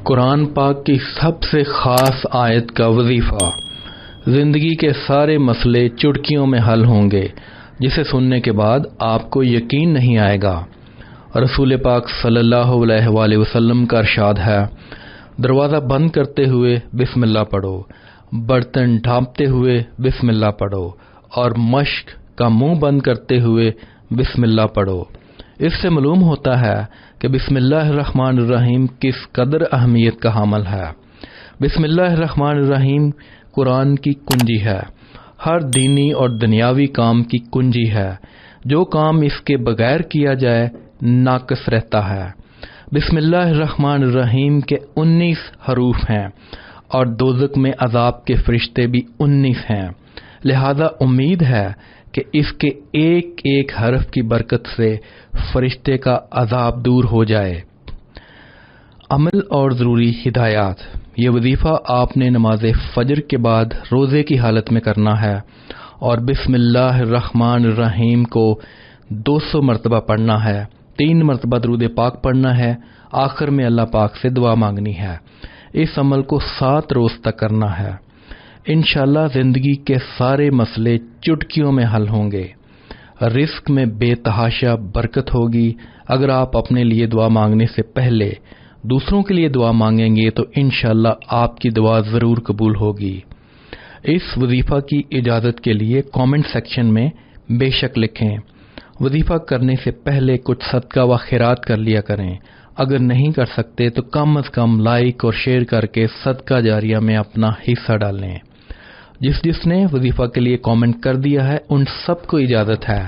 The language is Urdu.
قرآن پاک کی سب سے خاص آیت کا وظیفہ۔ زندگی کے سارے مسئلے چٹکیوں میں حل ہوں گے، جسے سننے کے بعد آپ کو یقین نہیں آئے گا۔ رسول پاک صلی اللہ علیہ وآلہ وسلم کا ارشاد ہے، دروازہ بند کرتے ہوئے بسم اللہ پڑھو، برتن ڈھانپتے ہوئے بسم اللہ پڑھو، اور مشق کا منہ بند کرتے ہوئے بسم اللہ پڑھو۔ اس سے معلوم ہوتا ہے کہ بسم اللہ الرحمن الرحیم کس قدر اہمیت کا حامل ہے۔ بسم اللہ الرحمن الرحیم قرآن کی کنجی ہے، ہر دینی اور دنیاوی کام کی کنجی ہے۔ جو کام اس کے بغیر کیا جائے ناقص رہتا ہے۔ بسم اللہ الرحمن الرحیم کے 19 حروف ہیں اور دوزخ میں عذاب کے فرشتے بھی 19 ہیں، لہذا امید ہے کہ اس کے ایک ایک حرف کی برکت سے فرشتے کا عذاب دور ہو جائے۔ عمل اور ضروری ہدایات۔ یہ وظیفہ آپ نے نماز فجر کے بعد روزے کی حالت میں کرنا ہے اور بسم اللہ الرحمن الرحیم کو 200 مرتبہ پڑھنا ہے، 3 مرتبہ درود پاک پڑھنا ہے، آخر میں اللہ پاک سے دعا مانگنی ہے۔ اس عمل کو 7 روز تک کرنا ہے۔ انشاءاللہ زندگی کے سارے مسئلے چٹکیوں میں حل ہوں گے۔ رزق میں بے تحاشا برکت ہوگی۔ اگر آپ اپنے لیے دعا مانگنے سے پہلے دوسروں کے لیے دعا مانگیں گے تو انشاءاللہ آپ کی دعا ضرور قبول ہوگی۔ اس وظیفہ کی اجازت کے لیے کامنٹ سیکشن میں بے شک لکھیں۔ وظیفہ کرنے سے پہلے کچھ صدقہ و خیرات کر لیا کریں۔ اگر نہیں کر سکتے تو کم از کم لائک اور شیئر کر کے صدقہ جاریہ میں اپنا حصہ ڈالیں۔ جس نے وظیفہ کے لیے کامنٹ کر دیا ہے ان سب کو اجازت ہے